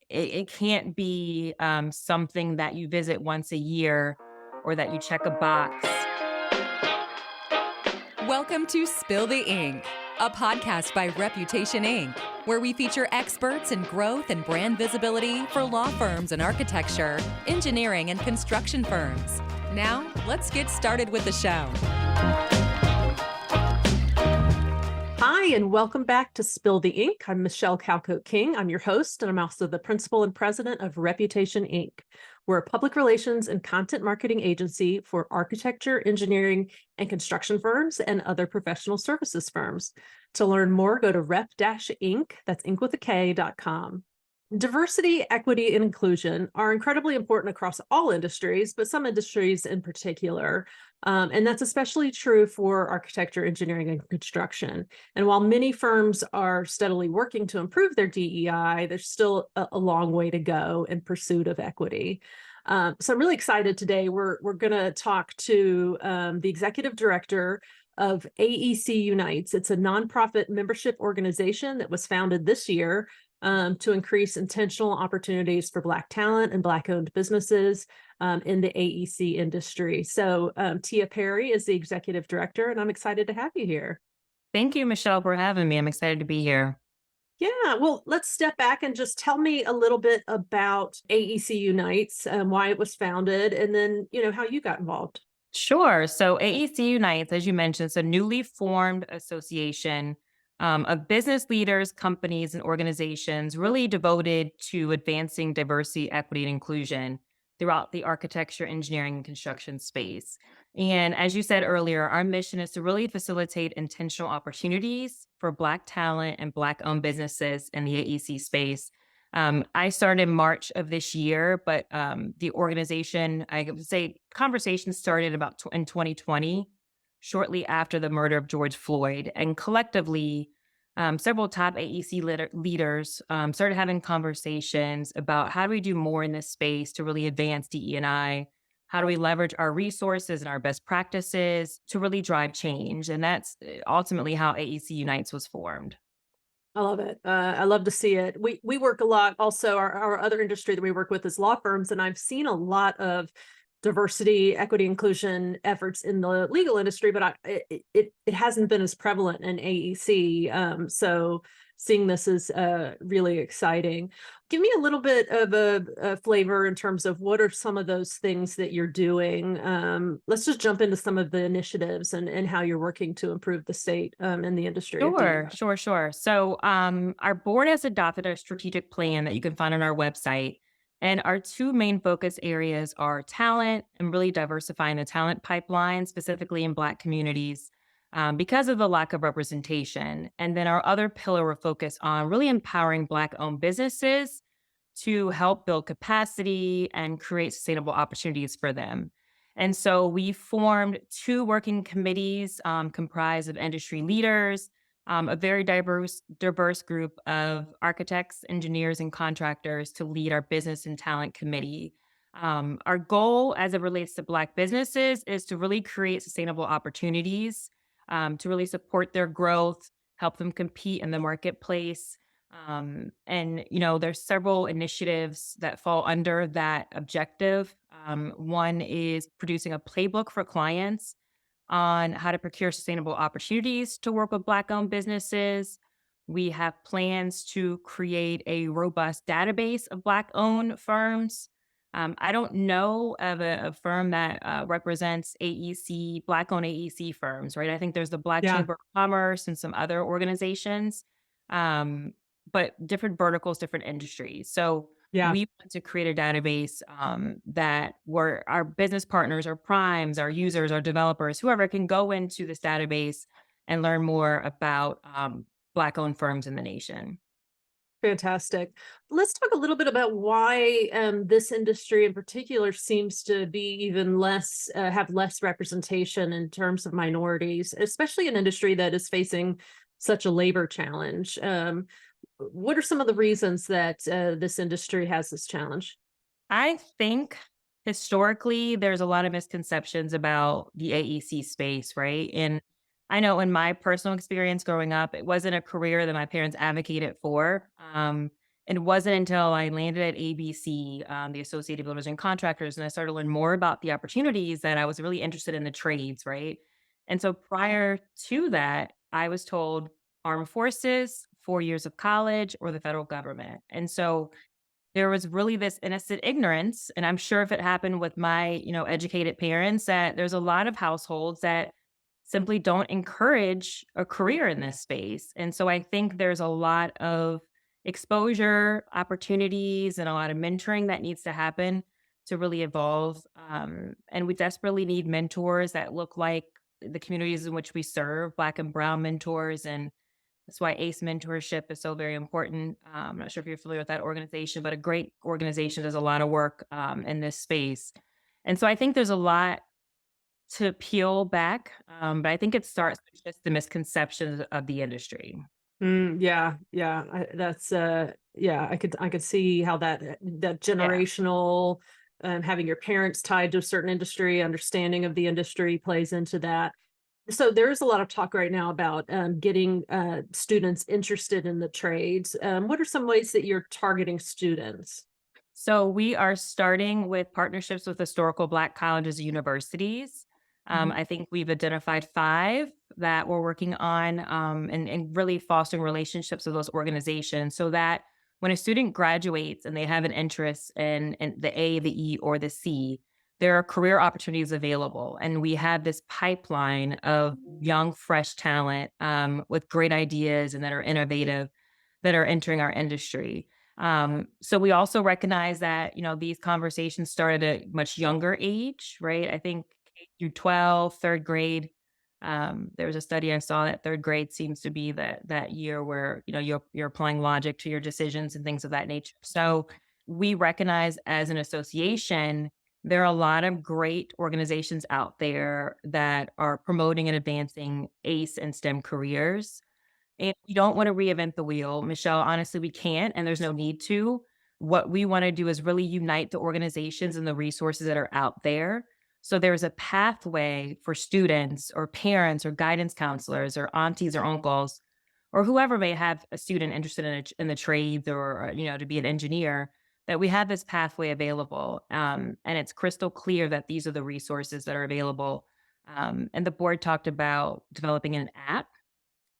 it can't be something that you visit once a year or that you check a box. Welcome to Spill the Ink, a podcast by Reputation Inc., where we feature experts in growth and brand visibility for law firms and architecture, engineering, and construction firms. Now, let's get started with the show. Hi, and welcome back to Spill the Ink. I'm Michelle Calcote King. I'm your host, and I'm also the principal and president of Reputation Inc. We're a public relations and content marketing agency for architecture, engineering, and construction firms and other professional services firms. To learn more, go to rep-inc, that's ink with a K.com. Diversity, equity, and inclusion are incredibly important across all industries, but some industries in particular. And that's especially true for architecture, engineering, and construction. And while many firms are steadily working to improve their DEI, there's still a long way to go in pursuit of equity. So I'm really excited today. We're going to talk to the executive director of AEC Unites. It's a nonprofit membership organization that was founded this year to increase intentional opportunities for Black talent and Black-owned businesses in the AEC industry. So Tia Perry is the executive director, and I'm excited to have you here. Thank you, Michelle, for having me. I'm excited to be here. Yeah, well, let's step back and just tell me a little bit about AEC Unites, why it was founded, and then, how you got involved. Sure. So AEC Unites, as you mentioned, is a newly formed association of business leaders, companies, and organizations really devoted to advancing diversity, equity, and inclusion throughout the architecture, engineering, and construction space. And as you said earlier, our mission is to really facilitate intentional opportunities for Black talent and Black-owned businesses in the AEC space. I started in March of this year, but the organization, I would say, conversations started about in 2020, shortly after the murder of George Floyd, and collectively, several top AEC leaders started having conversations about how do we do more in this space to really advance DE&I. How do we leverage our resources and our best practices to really drive change? And that's ultimately how AEC Unites was formed. I love it. I love to see it. We work a lot. Also, our other industry that we work with is law firms, and I've seen a lot of diversity, equity, inclusion efforts in the legal industry, but it hasn't been as prevalent in AEC. So seeing this is really exciting. Give me a little bit of a flavor in terms of what are some of those things that you're doing. Let's just jump into some of the initiatives and how you're working to improve the state in the industry of Sure, DEI. sure, sure. So, our board has adopted a strategic plan that you can find on our website. And our two main focus areas are talent and really diversifying the talent pipeline, specifically in Black communities, because of the lack of representation. And then our other pillar will focus on really empowering Black owned businesses to help build capacity and create sustainable opportunities for them. And so we formed two working committees comprised of industry leaders, a very diverse group of architects, engineers, and contractors to lead our business and talent committee. Our goal as it relates to Black businesses is to really create sustainable opportunities, to really support their growth, help them compete in the marketplace. There's several initiatives that fall under that objective. One is producing a playbook for clients on how to procure sustainable opportunities to work with Black-owned businesses. We have plans to create a robust database of Black-owned firms. I don't know of a firm that represents AEC, Black-owned AEC firms, right? I think there's the Black Yeah, Chamber of Commerce and some other organizations, but different verticals, different industries. So yeah. we want to create a database that where our business partners, our primes, our users, our developers, whoever can go into this database and learn more about Black-owned firms in the nation. Fantastic. Let's talk a little bit about why this industry in particular seems to be even less, have less representation in terms of minorities, especially an industry that is facing such a labor challenge. What are some of the reasons that this industry has this challenge? I think historically there's a lot of misconceptions about the AEC space, right? And I know in my personal experience growing up, it wasn't a career that my parents advocated for. it wasn't until I landed at ABC, the Associated Builders and Contractors, and I started to learn more about the opportunities that I was really interested in the trades, right? And so prior to that, I was told armed forces, 4 years of college, or the federal government. And so there was really this innocent ignorance, and I'm sure if it happened with my, educated parents, that there's a lot of households that simply don't encourage a career in this space. And so I think there's a lot of exposure, opportunities, and a lot of mentoring that needs to happen to really evolve. And we desperately need mentors that look like the communities in which we serve, Black and Brown mentors. And that's why ACE mentorship is so very important. I'm not sure if you're familiar with that organization, but a great organization does a lot of work in this space. And so I think there's a lot to peel back, but I think it starts with just the misconceptions of the industry. Yeah, yeah. That's yeah, I could see how that Yeah. generational having your parents tied to a certain industry, understanding of the industry plays into that. So there's a lot of talk right now about getting students interested in the trades. What are some ways that you're targeting students? So we are starting with partnerships with historical Black colleges and universities. Mhm. I think we've identified five that we're working on, and really fostering relationships with those organizations so that when a student graduates and they have an interest in the A, the E, or the C, there are career opportunities available. And we have this pipeline of young, fresh talent with great ideas and that are innovative that are entering our industry. So we also recognize that, these conversations start at a much younger age, right? I think K through 12, third grade. There was a study I saw that third grade seems to be that year where, you're applying logic to your decisions and things of that nature. So we recognize as an association, there are a lot of great organizations out there that are promoting and advancing ACE and STEM careers. And we don't wanna reinvent the wheel, Michelle, honestly, we can't, and there's no need to. What we wanna do is really unite the organizations and the resources that are out there, so there's a pathway for students or parents or guidance counselors or aunties or uncles, or whoever may have a student interested in the trades or, to be an engineer, that we have this pathway available, and it's crystal clear that these are the resources that are available. And the board talked about developing an app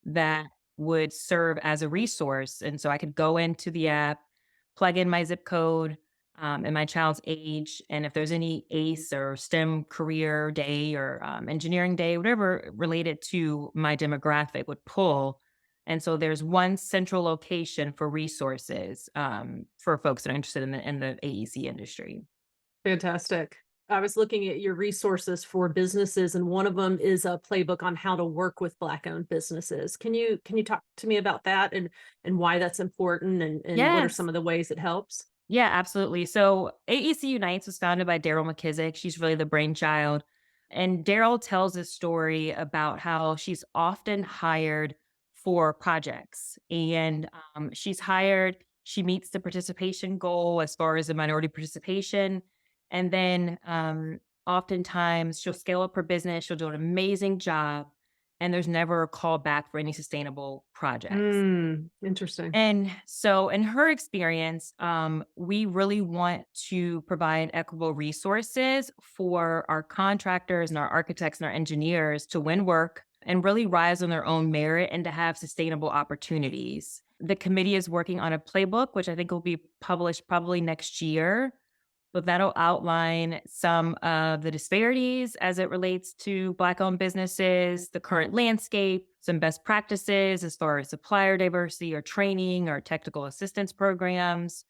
that would serve as a resource. And so I could go into the app, plug in my zip code, and my child's age. And if there's any ACE or STEM career day or engineering day, whatever related to my demographic would pull. And so there's one central location for resources for folks that are interested in the AEC industry. Fantastic. I was looking at your resources for businesses, and one of them is a playbook on how to work with Black-owned businesses. Can you talk to me about that and why that's important and what are Yes. some of the ways it helps? Yeah, absolutely. So AEC Unites was founded by Daryl McKissick. She's really the brainchild. And Daryl tells a story about how she's often hired for projects. And she's hired, she meets the participation goal as far as the minority participation. And then oftentimes she'll scale up her business, she'll do an amazing job, and there's never a call back for any sustainable projects. Interesting. And so, in her experience, we really want to provide equitable resources for our contractors and our architects and our engineers to win work and really rise on their own merit and to have sustainable opportunities. The committee is working on a playbook, which I think will be published probably next year, but that'll outline some of the disparities as it relates to Black owned businesses, the current landscape, some best practices as far as supplier diversity or training or technical assistance programs,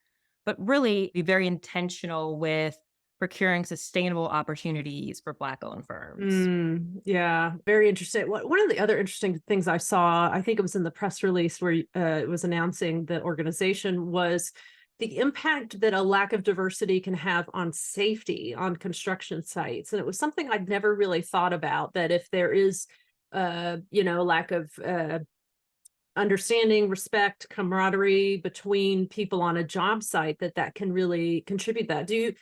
but really be very intentional with procuring sustainable opportunities for Black owned firms. Yeah, very interesting. One of the other interesting things I saw, I think it was in the press release where it was announcing the organization, was the impact that a lack of diversity can have on safety on construction sites. And it was something I'd never really thought about, that if there is, lack of understanding, respect, camaraderie between people on a job site, that can really contribute that. Is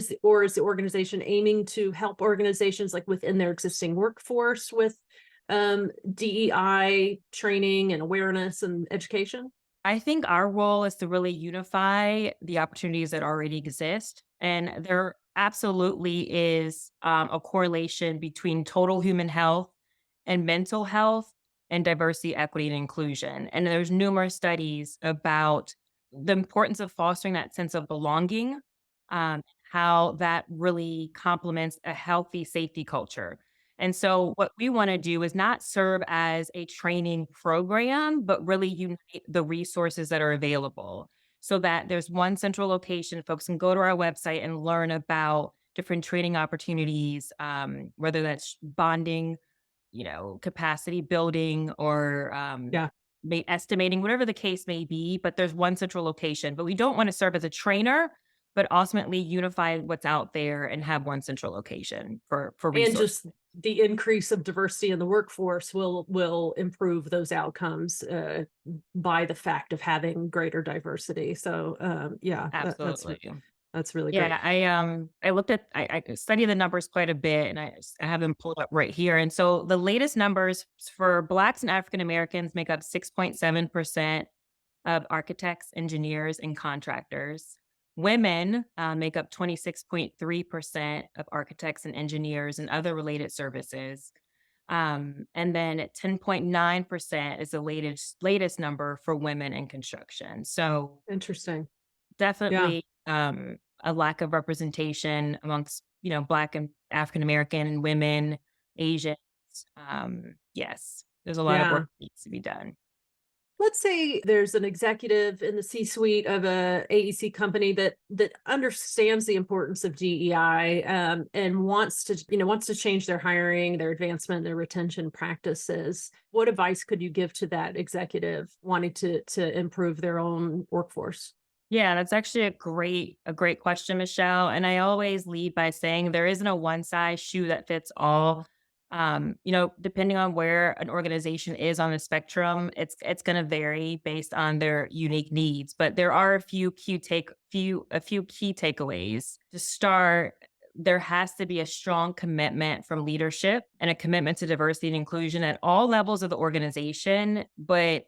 the organization aiming to help organizations like within their existing workforce with DEI training and awareness and education? I think our role is to really unify the opportunities that already exist. And there absolutely is a correlation between total human health and mental health and diversity, equity, and inclusion. And there's numerous studies about the importance of fostering that sense of belonging, how that really complements a healthy safety culture. And so, what we want to do is not serve as a training program, but really unite the resources that are available so that there's one central location. Folks can go to our website and learn about different training opportunities, whether that's bonding, capacity building, or Yeah. estimating, whatever the case may be. But there's one central location. But we don't want to serve as a trainer, but ultimately unify what's out there and have one central location for And resources. just the increase of diversity in the workforce will improve those outcomes by the fact of having greater diversity. So yeah, Absolutely. that's really great. Yeah, I looked at I study the numbers quite a bit, and I have them pulled up right here. And so the latest numbers for Blacks and African Americans make up 6.7% of architects, engineers, and contractors. Women make up 26.3% of architects and engineers and other related services. And then at 10.9% is the latest number for women in construction. So Interesting. Yeah. definitely a lack of representation amongst, Black and African American and women, Asians. Yes, there's a lot of work Yeah. that needs to be done. Let's say there's an executive in the C-suite of a AEC company that understands the importance of DEI, and wants to change their hiring, their advancement, their retention practices. What advice could you give to that executive wanting to improve their own workforce? Yeah, that's actually a great question, Michelle. And I always lead by saying there isn't a one size shoe that fits all. Depending on where an organization is on the spectrum, it's going to vary based on their unique needs. But there are a few key takeaways. To start, there has to be a strong commitment from leadership and a commitment to diversity and inclusion at all levels of the organization. But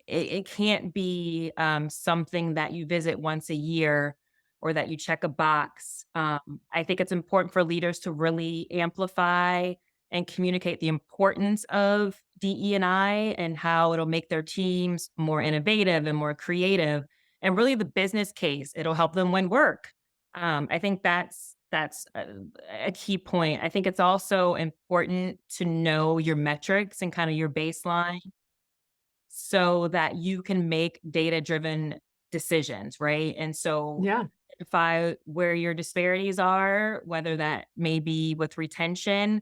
it can't be something that you visit once a year or that you check a box. I think it's important for leaders to really amplify and communicate the importance of DE&I and how it'll make their teams more innovative and more creative, and really the business case. It'll help them win work. I think that's a key point. I think it's also important to know your metrics and kind of your baseline so that you can make data driven decisions, right? And so Yeah. identify where your disparities are, whether that may be with retention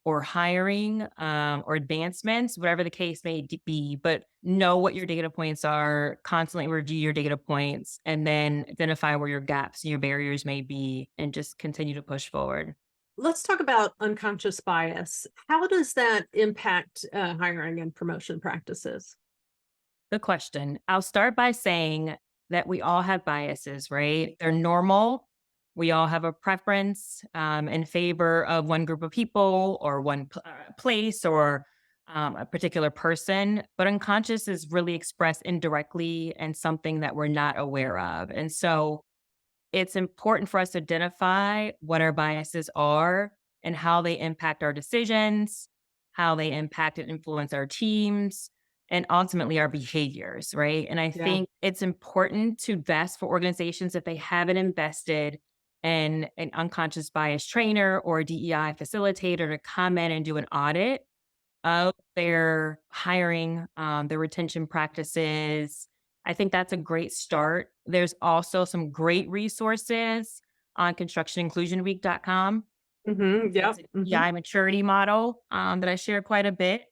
or hiring, or advancements, whatever the case may be. But know what your data points are, constantly review your data points, and then identify where your gaps and your barriers may be, and just continue to push forward. Let's talk about unconscious bias. How does that impact hiring and promotion practices? Good question. I'll start by saying that we all have biases, right? They're normal. We all have a preference in favor of one group of people or one place or a particular person, but unconscious is really expressed indirectly and something that we're not aware of. And so it's important for us to identify what our biases are and how they impact our decisions, how they impact and influence our teams, and ultimately our behaviors, right? And I Yeah. think it's important to invest for organizations if they haven't invested in an unconscious bias trainer or a DEI facilitator to come in and do an audit of their hiring, their retention practices. I think that's a great start. There's also some great resources on constructioninclusionweek.com. Yeah. It's a DEI maturity model that I share quite a bit.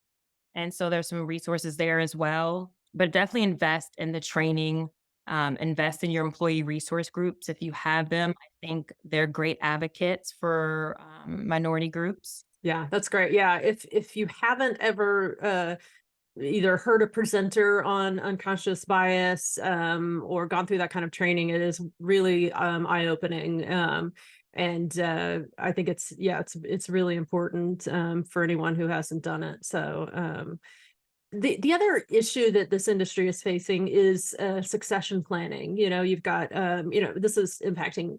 And so there's some resources there as well. But definitely invest in the training, invest in your employee resource groups if you have them. I think they're great advocates for minority groups. Yeah, that's great. Yeah, if you haven't ever either heard a presenter on unconscious bias, or gone through that kind of training, it is really eye-opening. And I think it's really important for anyone who hasn't done it. So The other issue that this industry is facing is succession planning. You've got, this is impacting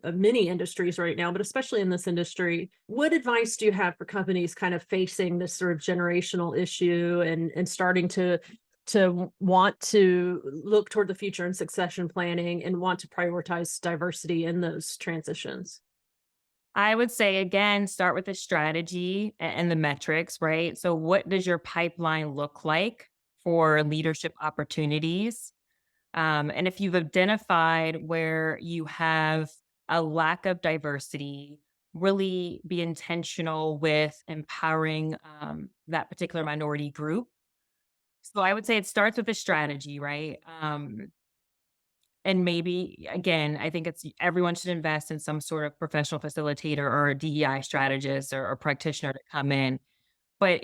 many industries right now, but especially in this industry. What advice do you have for companies kind of facing this sort of generational issue and starting to want to look toward the future in succession planning and want to prioritize diversity in those transitions? I would say, again, start with the strategy and the metrics, right? So, what does your pipeline look like for leadership opportunities? And if you've identified where you have a lack of diversity, really be intentional with empowering that particular minority group. So, I would say it starts with the strategy, right? And maybe again, I think it's everyone should invest in some sort of professional facilitator or a DEI strategist or practitioner to come in. But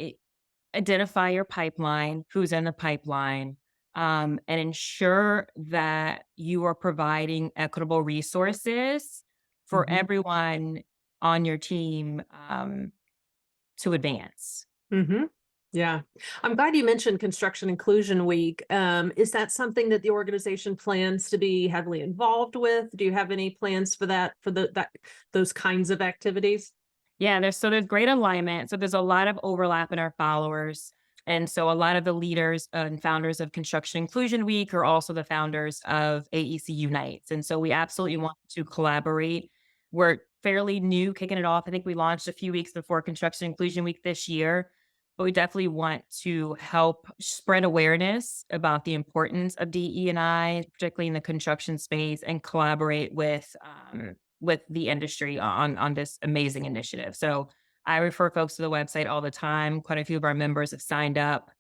identify your pipeline, who's in the pipeline, and ensure that you are providing equitable resources for Hmm. everyone on your team to advance. Hmm. Yeah. I'm glad you mentioned Construction Inclusion Week. Is that something that the organization plans to be heavily involved with? Do you have any plans for that, for those kinds of activities? Yeah, there's great alignment. So there's a lot of overlap in our followers. And so a lot of the leaders and founders of Construction Inclusion Week are also the founders of AEC Unites. And so we absolutely want to collaborate. We're fairly new kicking it off. I think we launched a few weeks before Construction Inclusion Week this year, but we definitely want to help spread awareness about the importance of DE&I, particularly in the construction space, and collaborate with the industry on this amazing initiative. So I refer folks to the website all the time. Quite a few of our members have signed up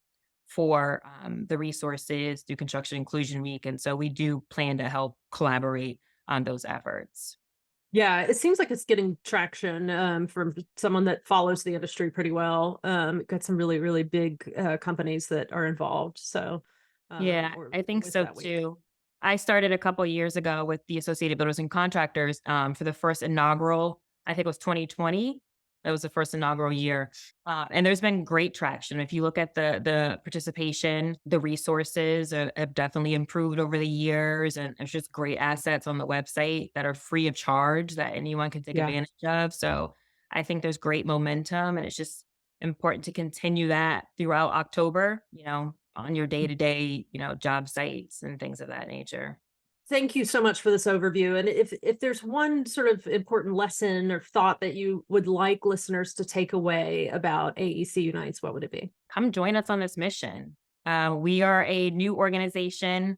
for the resources through Construction Inclusion Week. And so we do plan to help collaborate on those efforts. Yeah, it seems like it's getting traction from someone that follows the industry pretty well. Got some really, really big companies that are involved. So, Yeah, or I think with so that week. too. I started a couple years ago with the Associated Builders and Contractors for the first inaugural, I think it was 2020. That was the first inaugural year. And there's been great traction. If you look at the participation, the resources have definitely improved over the years. And there's just great assets on the website that are free of charge that anyone can take Yeah. advantage of. So I think there's great momentum, and it's just important to continue that throughout October, on your day-to-day, job sites and things of that nature. Thank you so much for this overview. And if there's one sort of important lesson or thought that you would like listeners to take away about AEC Unites, what would it be? Come join us on this mission. We are a new organization.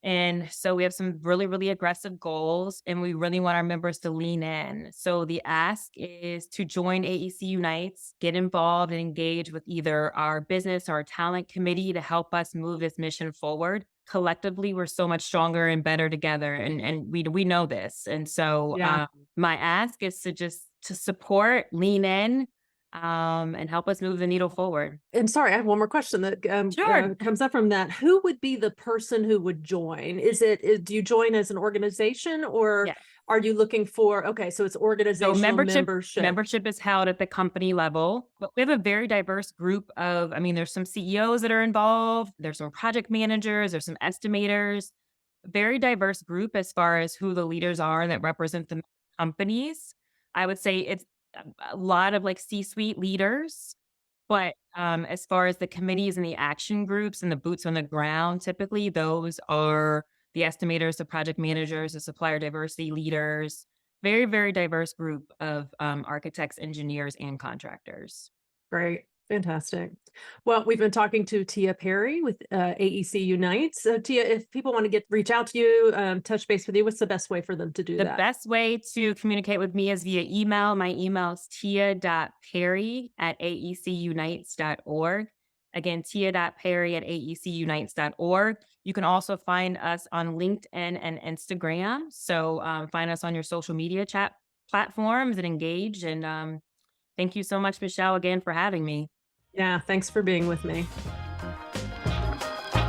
And so we have some really, really aggressive goals, and we really want our members to lean in. So the ask is to join AEC Unites, get involved and engage with either our business or our talent committee to help us move this mission forward. Collectively, we're so much stronger and better together, and we know this. And so Yeah. my ask is to support, lean in, and help us move the needle forward. And sorry, I have one more question that Sure. comes up from that. Who would be the person who would join? Do you join as an organization, or Yeah. are you looking for, okay, so it's So organizational membership. membership is held at the company level, but we have a very diverse group of, I mean, there's some CEOs that are involved, there's some project managers, there's some estimators, very diverse group as far as who the leaders are that represent the companies. I would say it's a lot of like C-suite leaders, but as far as the committees and the action groups and the boots on the ground, typically those are the estimators, the project managers, the supplier diversity leaders, very, very diverse group of architects, engineers, and contractors. Great. Fantastic. Well, we've been talking to Tia Perry with AEC Unites. So Tia, if people want to reach out to you, touch base with you, what's the best way for them to do The that? best way to communicate with me is via email. My email is tia.perry@aecunites.org. Again, tia.perry@aecunites.org. You can also find us on LinkedIn and Instagram. So find us on your social media chat platforms and engage. And thank you so much, Michelle, again for having me. Yeah, thanks for being with me.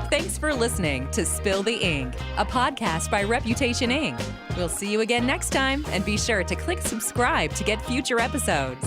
Thanks for listening to Spill the Ink, a podcast by Reputation Inc. We'll see you again next time, and be sure to click subscribe to get future episodes.